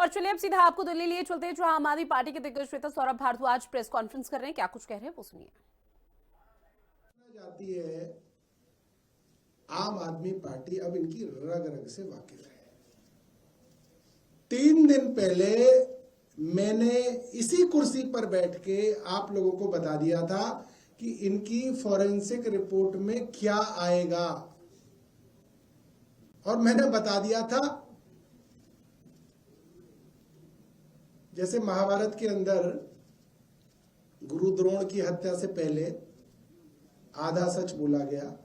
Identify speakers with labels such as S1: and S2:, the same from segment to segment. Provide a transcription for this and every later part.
S1: चलिए अब सीधा आपको दिल्ली लिए चलते हैं, जो आम आदमी पार्टी के दिग्गज नेता सौरभ भारद्वाज प्रेस कॉन्फ्रेंस कर रहे हैं। क्या कुछ कह रहे हैं वो सुनिए।
S2: जाती है आम आदमी पार्टी अब इनकी रग रग से वाकिफ है। 3 दिन पहले मैंने इसी कुर्सी पर बैठ के आप लोगों को बता दिया था कि इनकी फॉरेंसिक रिपोर्ट में क्या आएगा, और मैंने बता दिया था जैसे महाभारत के अंदर गुरु द्रोण की हत्या से पहले आधा सच बोला गया,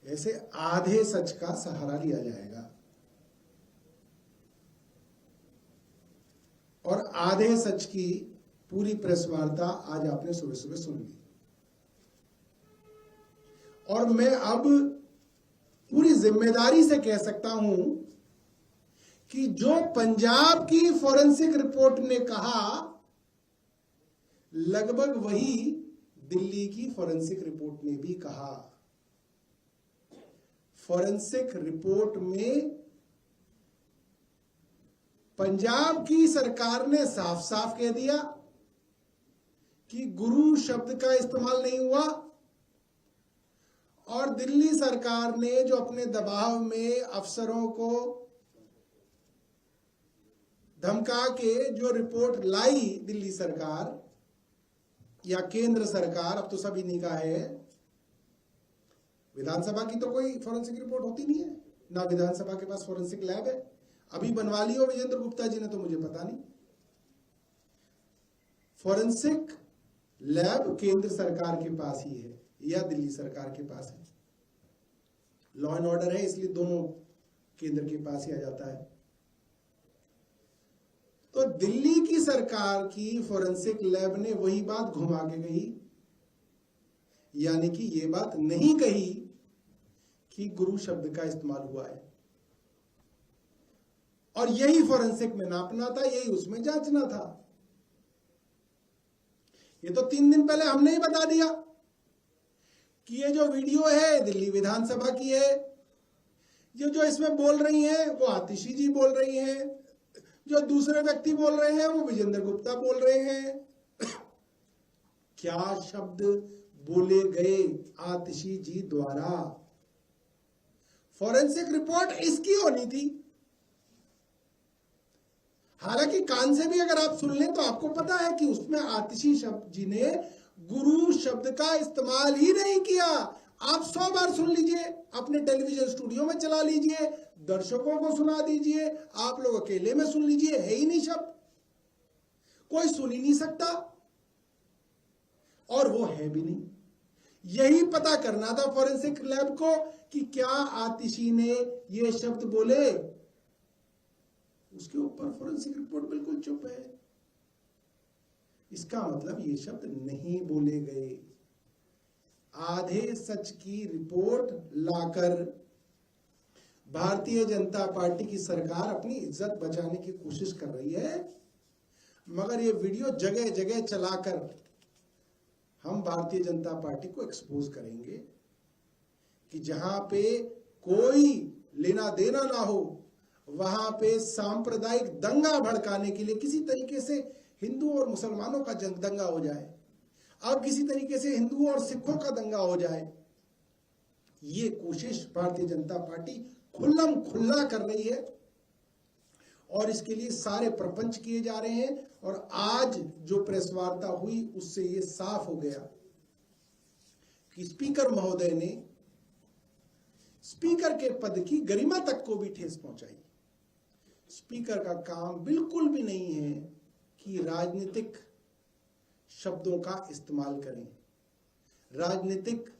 S2: ऐसे आधे सच का सहारा लिया जाएगा और आधे सच की पूरी प्रेस वार्ता आज आपने सुबह सुबह सुन ली। और मैं अब पूरी जिम्मेदारी से कह सकता हूं कि जो पंजाब की फॉरेंसिक रिपोर्ट ने कहा, लगभग वही दिल्ली की फॉरेंसिक रिपोर्ट ने भी कहा। फॉरेंसिक रिपोर्ट में पंजाब की सरकार ने साफ साफ कह दिया कि गुरु शब्द का इस्तेमाल नहीं हुआ, और दिल्ली सरकार ने जो अपने दबाव में अफसरों को धमका के जो रिपोर्ट लाई दिल्ली सरकार या केंद्र सरकार, अब तो सब इन्हीं का है, विधानसभा की तो कोई फॉरेंसिक रिपोर्ट होती नहीं है, ना विधानसभा के पास फॉरेंसिक लैब है। अभी बनवा ली हो विजेंद्र गुप्ता जी ने तो मुझे पता नहीं। फॉरेंसिक लैब केंद्र सरकार के पास ही है या दिल्ली सरकार के पास है। लॉ एंड ऑर्डर है, इसलिए दोनों केंद्र के पास ही आ जाता है। तो दिल्ली की सरकार की फॉरेंसिक लैब ने वही बात घुमा के गई, यानी कि यह बात नहीं कही कि गुरु शब्द का इस्तेमाल हुआ है, और यही फॉरेंसिक में नापना था, यही उसमें जांचना था। ये तो 3 दिन पहले हमने ही बता दिया कि ये जो वीडियो है दिल्ली विधानसभा की है, ये जो इसमें बोल रही हैं वो आतिशी जी बोल रही हैं, जो दूसरे व्यक्ति बोल रहे हैं वो विजेंद्र गुप्ता बोल रहे हैं। क्या शब्द बोले गए आतिशी जी द्वारा? फॉरेंसिक रिपोर्ट इसकी होनी थी। हालांकि कान से भी अगर आप सुन लें तो आपको पता है कि उसमें आतिशी शब्द जी ने गुरु शब्द का इस्तेमाल ही नहीं किया। आप 100 बार सुन लीजिए, अपने टेलीविजन स्टूडियो में चला लीजिए, दर्शकों को सुना दीजिए, आप लोग अकेले में सुन लीजिए, है ही नहीं शब्द, कोई सुन ही नहीं सकता, और वो है भी नहीं। यही पता करना था फॉरेंसिक लैब को कि क्या आतिशी ने ये शब्द बोले। उसके ऊपर फॉरेंसिक रिपोर्ट बिल्कुल चुप है। इसका मतलब ये शब्द नहीं बोले गए। आधे सच की रिपोर्ट लाकर भारतीय जनता पार्टी की सरकार अपनी इज्जत बचाने की कोशिश कर रही है, मगर ये वीडियो जगह जगह चलाकर हम भारतीय जनता पार्टी को एक्सपोज करेंगे कि जहां पे कोई लेना देना ना हो, वहां पे सांप्रदायिक दंगा भड़काने के लिए किसी तरीके से हिंदू और मुसलमानों का जंग दंगा हो जाए, अब किसी तरीके से हिंदुओं और सिखों का दंगा हो जाए, ये कोशिश भारतीय जनता पार्टी खुल्लम खुल्ला कर रही है, और इसके लिए सारे प्रपंच किए जा रहे हैं। और आज जो प्रेस वार्ता हुई उससे ये साफ हो गया कि स्पीकर महोदय ने स्पीकर के पद की गरिमा तक को भी ठेस पहुंचाई। स्पीकर का काम बिल्कुल भी नहीं है कि राजनीतिक शब्दों का इस्तेमाल करें, राजनीतिक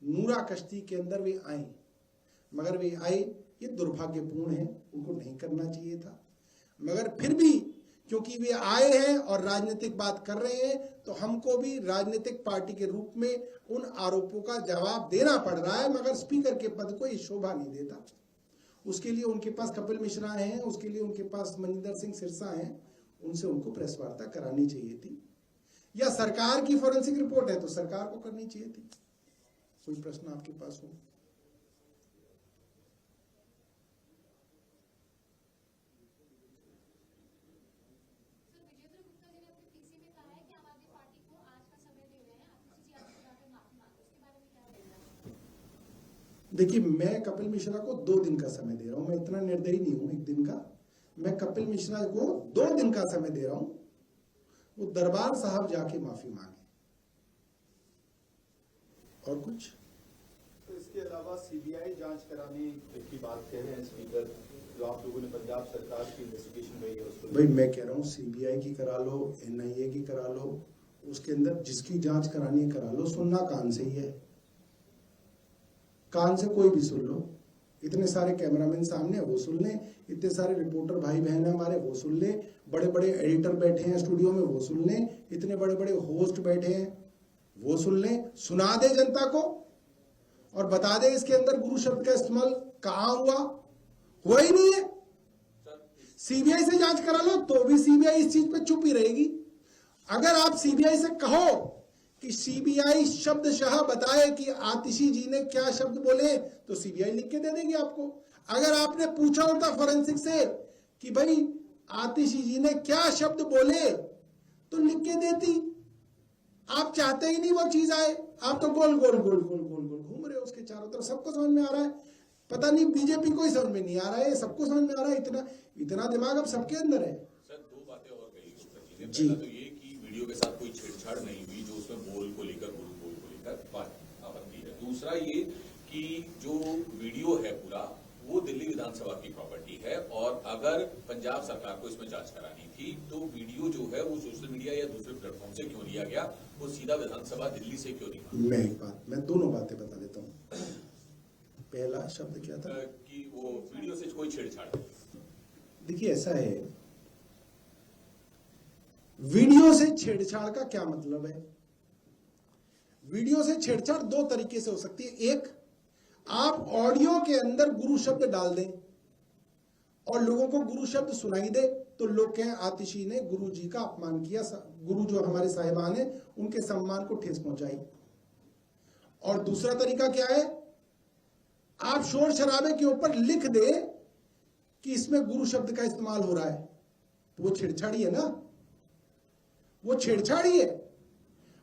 S2: नूरा कश्ती के अंदर वे आए, मगर वे आए, ये दुर्भाग्यपूर्ण है, उनको नहीं करना चाहिए था। मगर फिर भी क्योंकि वे आए हैं और राजनीतिक बात कर रहे हैं, तो हमको भी राजनीतिक पार्टी के रूप में उन आरोपों का जवाब देना पड़ रहा है, मगर स्पीकर के पद को ये शोभा नहीं देता। उसके लिए उनके पास कपिल मिश्रा हैं, उसके लिए उनके पास मनिंदर सिंह सिरसा हैं, उनसे उनको प्रेस वार्ता करानी चाहिए थी, या सरकार की फॉरेंसिक रिपोर्ट है तो सरकार को करनी चाहिए थी। कोई प्रश्न आपके पास हो? देखिए, मैं कपिल मिश्रा को 2 दिन का समय दे रहा हूं। मैं इतना निर्दयी नहीं हूं 1 दिन का। मैं कपिल मिश्रा को 2 दिन का समय दे रहा हूं। वो दरबार साहब जाके माफी मांगे। और कुछ
S3: तो इसके अलावा सीबीआई जांच कराने की बात कह रहे हैं स्पीकर, जो आप लोगों ने पंजाब सरकार की इन्वेस्टिगेशन रही है उसको।
S2: भाई, मैं कह रहा हूं सीबीआई की करा लो, एनआईए की करा लो, उसके अंदर जिसकी जांच करानी है करा लो। सुनना कान से ही है, कान से कोई भी सुन लो। इतने सारे कैमरामैन सामने, वो सुन ले। इतने सारे रिपोर्टर भाई बहन हमारे, वो सुन ले। बड़े बड़े एडिटर बैठे हैं स्टूडियो में, वो सुन ले। इतने बड़े बड़े होस्ट बैठे हैं, वो सुन ले। सुना दे जनता को और बता दे इसके अंदर गुरु शब्द का इस्तेमाल कहां हुआ ही नहीं है। सीबीआई से जांच करा लो तो भी सीबीआई इस चीज पे चुप ही रहेगी। अगर आप सीबीआई से कहो कि सीबीआई शब्दशः बताए कि आतिशी जी ने क्या शब्द बोले, तो सीबीआई लिख के दे देगी आपको। अगर आपने पूछा होता फॉरेंसिक से कि भाई आतिशी जी ने क्या शब्द बोले, तो लिख के देती। आप चाहते ही नहीं वो चीज आए। आप तो गोल गोल गोल गोल गोल गोल घूम रहे हो उसके चारों तरफ। सबको समझ में आ रहा है, पता नहीं बीजेपी को ही समझ में नहीं आ रहा है, सबको समझ में आ रहा है। इतना दिमाग अब सबके अंदर है।
S4: सर, 2 बातें और कही
S2: जी।
S4: पहला तो ये कि वीडियो के साथ कोई छेड़छाड़ नहीं हुई, जो उसमें बोल को लेकर, गुरु बोल को लेकर बात आपत्ति है। दूसरा ये कि जो वीडियो है पूरा, वो दिल्ली विधानसभा की प्रॉपर्टी है, और अगर पंजाब सरकार को इसमें जांच करानी थी तो वीडियो जो है वो सोशल मीडिया या दूसरे प्लेटफॉर्म से क्यों लिया गया, वो सीधा विधानसभा दिल्ली से क्यों नहीं?
S2: मैं दोनों बातें बता देता हूं। पहला शब्द क्या था?
S4: कि वो वीडियो से कोई छेड़छाड़ नहीं।
S2: देखिए, ऐसा है, वीडियो से छेड़छाड़ का क्या मतलब है? वीडियो से छेड़छाड़ 2 तरीके से हो सकती है। एक, आप ऑडियो के अंदर गुरु शब्द डाल दें और लोगों को गुरु शब्द सुनाई दे, तो लोग कहें आतिशी ने गुरु जी का अपमान किया, गुरु जो हमारे साहिबान है उनके सम्मान को ठेस पहुंचाई। और दूसरा तरीका क्या है? आप शोर शराबे के ऊपर लिख दे कि इसमें गुरु शब्द का इस्तेमाल हो रहा है, तो वो छेड़छाड़ी है ना, वो छेड़छाड़ी है।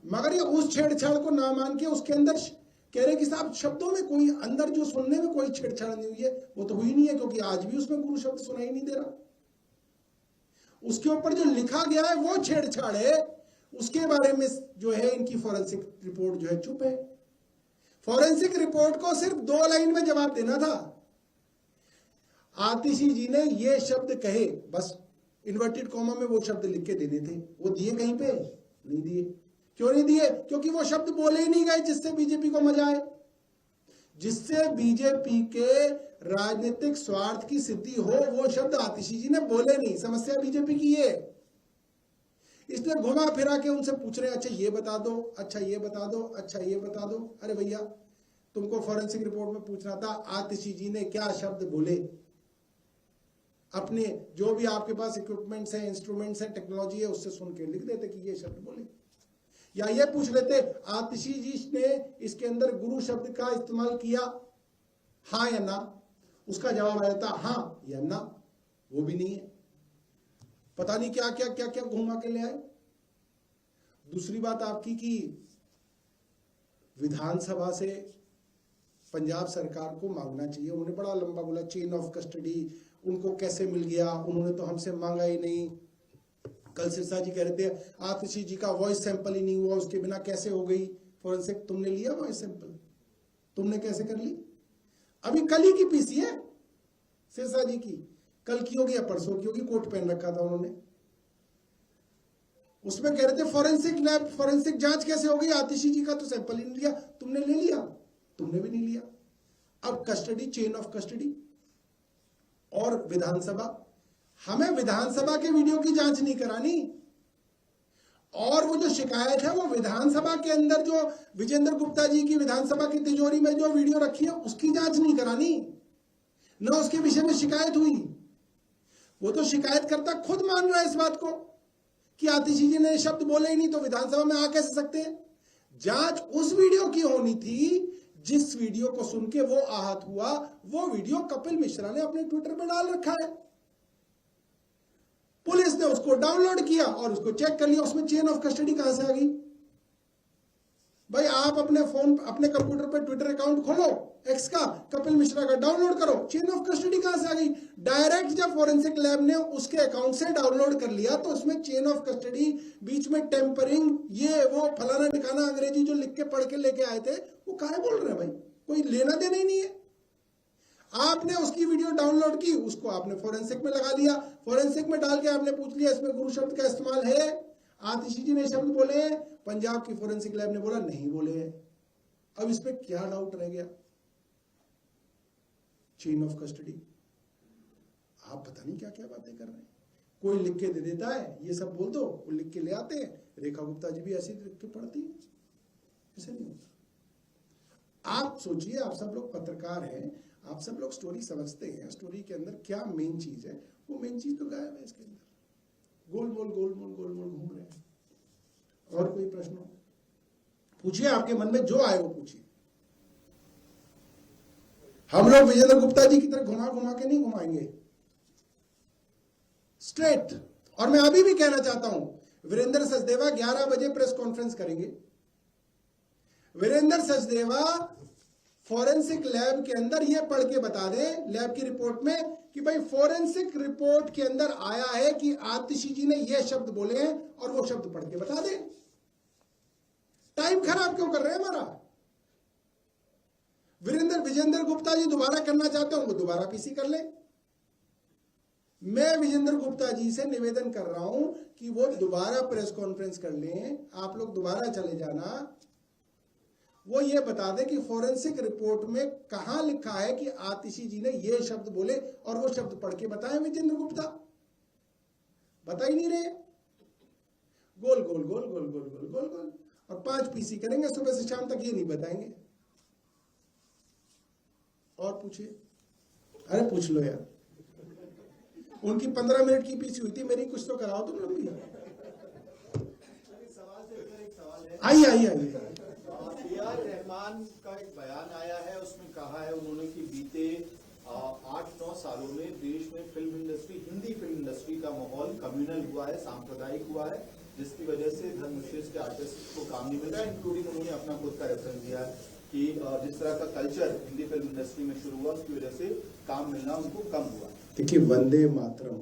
S2: मगर ये उस छेड़छाड़ को ना मान के उसके अंदर कह रहे कि साहब शब्दों में कोई अंदर जो सुनने में कोई छेड़छाड़ नहीं हुई है, वो तो हुई नहीं है, क्योंकि आज भी उसमें गुरु शब्द सुनाई नहीं दे रहा। उसके ऊपर जो लिखा गया है वो छेड़छाड़ है। उसके बारे में जो है इनकी फॉरेंसिक रिपोर्ट जो है चुप है। फॉरेंसिक रिपोर्ट को सिर्फ 2 लाइन में जवाब देना था। आतिशी जी ने ये शब्द कहे, बस इन्वर्टेड कॉमा में वो शब्द लिख के देने थे। वो दिए कहीं पे? नहीं दिए। क्यों नहीं दिए? क्योंकि वो शब्द बोले ही नहीं गए जिससे बीजेपी को मजा आए, जिससे बीजेपी के राजनीतिक स्वार्थ की सिद्धि हो। वो शब्द आतिशी जी ने बोले नहीं। समस्या बीजेपी की है। इसलिए घुमा फिरा के उनसे पूछ रहे हैं, अच्छा ये बता दो, अच्छा ये बता दो, अच्छा ये बता दो। अरे भैया, तुमको फॉरेंसिक रिपोर्ट में पूछना था आतिशी जी ने क्या शब्द बोले। अपने जो भी आपके पास इक्विपमेंट्स हैं, इंस्ट्रूमेंट्स हैं, टेक्नोलॉजी है, उससे सुन के लिख देते कि ये शब्द बोले। या ये पूछ लेते आतिशी जी ने इसके अंदर गुरु शब्द का इस्तेमाल किया, हाँ या ना। उसका जवाब आ जाता हाँ या ना। वो भी नहीं है। पता नहीं क्या क्या क्या क्या घुमा के ले आए। दूसरी बात आपकी कि विधानसभा से पंजाब सरकार को मांगना चाहिए। उन्होंने बड़ा लंबा बोला, चेन ऑफ कस्टडी उनको कैसे मिल गया, उन्होंने तो हमसे मांगा ही नहीं। कल सिरसा जी कह रहे थे आतिशी जी का वॉइस सैंपल ही नहीं हुआ, उसके बिना कैसे हो गई फॉरेंसिक। तुमने लिया वॉइस सैंपल? तुमने कैसे कर ली? अभी कल ही की पीसी है सिरसा जी की, कल की होगी या परसों की होगी। कोट पहन रखा था उन्होंने। उसमें कह रहे थे फॉरेंसिक जांच कैसे हो गई, आतिशी जी का तो सैंपल ही नहीं लिया। तुमने ले लिया? तुमने भी नहीं लिया। अब कस्टडी, चेन ऑफ कस्टडी और विधानसभा। हमें विधानसभा के वीडियो की जांच नहीं करानी। और वो जो शिकायत है वो विधानसभा के अंदर जो विजेंद्र गुप्ता जी की विधानसभा की तिजोरी में जो वीडियो रखी है उसकी जांच नहीं करानी, न उसके विषय में शिकायत हुई। वो तो शिकायतकर्ता खुद मान रहा है इस बात को कि आतिशी जी ने शब्द बोले ही नहीं, तो विधानसभा में आ कैसे सकते हैं। जांच उस वीडियो की होनी थी जिस वीडियो को सुन के वो आहत हुआ। वो वीडियो कपिल मिश्रा ने अपने ट्विटर पर डाल रखा है। पुलिस ने उसको डाउनलोड किया और उसको चेक कर लिया। उसमें चेन ऑफ कस्टडी कहां से आ गई? भाई आप अपने फोन, अपने कंप्यूटर पे ट्विटर अकाउंट खोलो, एक्स का, कपिल मिश्रा का, डाउनलोड करो। चेन ऑफ कस्टडी कहां से आ गई? डायरेक्ट जब फॉरेंसिक लैब ने उसके अकाउंट से डाउनलोड कर लिया तो उसमें चेन ऑफ कस्टडी, बीच में टेम्परिंग, ये वो फलाना ठिकाना अंग्रेजी जो लिख के पढ़ के लेके आए थे, वो काहे बोल रहे हैं भाई? कोई लेना देना ही नहीं है। आपने उसकी वीडियो डाउनलोड की, उसको आपने फॉरेंसिक में लगा दिया, फॉरेंसिक में डाल के आपने पूछ लिया इसमें गुरु शब्द का इस्तेमाल है? आतिशी जी ने शब्द बोले हैं, पंजाब की फॉरेंसिक लैब ने बोला नहीं बोले हैं। अब इस पे क्या डाउट रह गया? चेन ऑफ कस्टडी, आप पता नहीं क्या क्या बातें कर रहे हैं। कोई लिख के दे देता है, ये सब बोल दो, वो लिख के ले आते हैं। रेखा गुप्ता जी भी ऐसे लिख के पढ़ती है, ऐसे नहीं होता। आप सोचिए, आप सब लोग पत्रकार हैं, आप सब लोग स्टोरी समझते हैं, स्टोरी के अंदर क्या मेन चीज है, वो मेन चीज तो गायब है इसके अंदर। गोलमोल गोलमोल गोलमोल घूम रहे हैं। और कोई प्रश्न हो पूछिए, आपके मन में जो आए वो पूछिए। हम लोग विजेंद्र गुप्ता जी की तरह घुमा घुमा के नहीं घुमाएंगे, स्ट्रेट। और मैं अभी भी कहना चाहता हूं, वीरेंद्र सचदेवा 11 बजे प्रेस कॉन्फ्रेंस करेंगे। वीरेंद्र सचदेवा फॉरेंसिक लैब के अंदर यह पढ़ के बता दें, लैब की रिपोर्ट में, कि भाई फॉरेंसिक रिपोर्ट के अंदर आया है कि आतिशी जी ने यह शब्द बोले हैं, और वो शब्द पढ़ के बता दें। टाइम खराब क्यों कर रहे हैं हमारा? विजेंद्र गुप्ता जी दोबारा करना चाहते हो, वो दोबारा पीसी कर ले। मैं विजेंद्र गुप्ता जी से निवेदन कर रहा हूं कि वो दोबारा प्रेस कॉन्फ्रेंस कर लें, आप लोग दोबारा चले जाना। वो ये बता दे कि फॉरेंसिक रिपोर्ट में कहां लिखा है कि आतिशी जी ने ये शब्द बोले, और वो शब्द पढ़ के बताएं विजेंद्र गुप्ता। बता ही नहीं रहे, गोल गोल गोल गोल गोल गोल गोल गोल, और 5 पीसी करेंगे सुबह से शाम तक, ये नहीं बताएंगे। और पूछिए, अरे पूछ लो यार, उनकी 15 मिनट की पीसी हुई थी, मेरी कुछ तो कराओ तुम लंबी। आइए आइए आइए।
S3: AR रहमान का एक बयान आया है, उसमें कहा है उन्होंने कि बीते 8-9 सालों में देश में film industry, Hindi film industry का माहौल कम्युनल हुआ है, सांप्रदायिक हुआ है, जिसकी वजह से धर्मविशेष के आर्टिस्ट को काम नहीं मिल रहा है। इंक्लूडिंग उन्होंने अपना खुद का रेफरेंस दिया है कि जिस तरह का कल्चर हिंदी फिल्म इंडस्ट्री में शुरू हुआ, उसकी वजह से काम मिलना उनको कम हुआ।
S2: देखिए, वंदे मातरम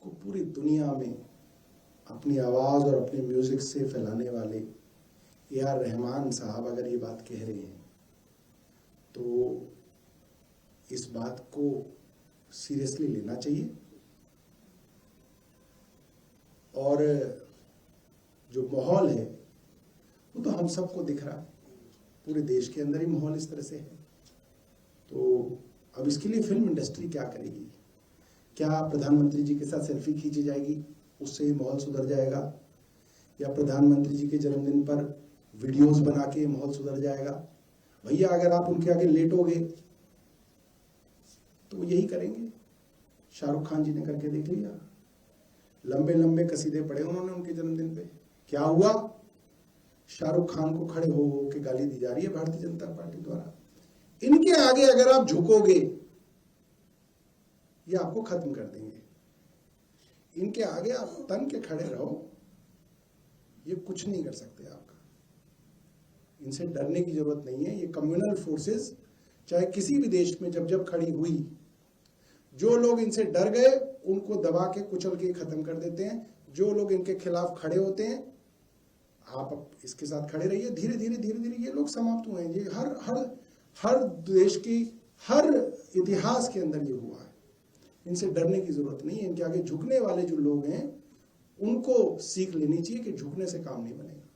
S2: को पूरी दुनिया में अपनी आवाज और अपने म्यूजिक से फैलाने वाले AR रहमान साहब अगर ये बात कह रहे हैं, तो इस बात को सीरियसली लेना चाहिए। और जो माहौल है वो तो हम सबको दिख रहा है, पूरे देश के अंदर ही माहौल इस तरह से है। तो अब इसके लिए फिल्म इंडस्ट्री क्या करेगी? क्या प्रधानमंत्री जी के साथ सेल्फी खींची जाएगी, उससे ही माहौल सुधर जाएगा? या प्रधानमंत्री जी के जन्मदिन पर वीडियोस बना के माहौल सुधर जाएगा? भैया, अगर आप उनके आगे लेटोगे तो यही करेंगे। शाहरुख खान जी ने करके देख लिया, लंबे लंबे कसीदे पढ़े उन्होंने उनके जन्मदिन पे। क्या हुआ? शाहरुख खान को खड़े हो के गाली दी जा रही है भारतीय जनता पार्टी द्वारा। इनके आगे अगर आप झुकोगे, ये आपको खत्म कर देंगे। इनके आगे आप तन के खड़े रहो, ये कुछ नहीं कर सकते आपका। इनसे डरने की जरूरत नहीं है। ये कम्युनल फोर्सेस चाहे किसी भी देश में जब जब खड़ी हुई, जो लोग इनसे डर गए उनको दबा के कुचल के खत्म कर देते हैं। जो लोग इनके खिलाफ खड़े होते हैं, आप इसके साथ खड़े रहिए। धीरे धीरे धीरे धीरे ये लोग समाप्त हुए हैं। ये हर देश की हर इतिहास के अंदर ये हुआ है। इनसे डरने की जरूरत नहीं है। इनके आगे झुकने वाले जो लोग हैं उनको सीख लेनी चाहिए कि झुकने से काम नहीं बनेगा।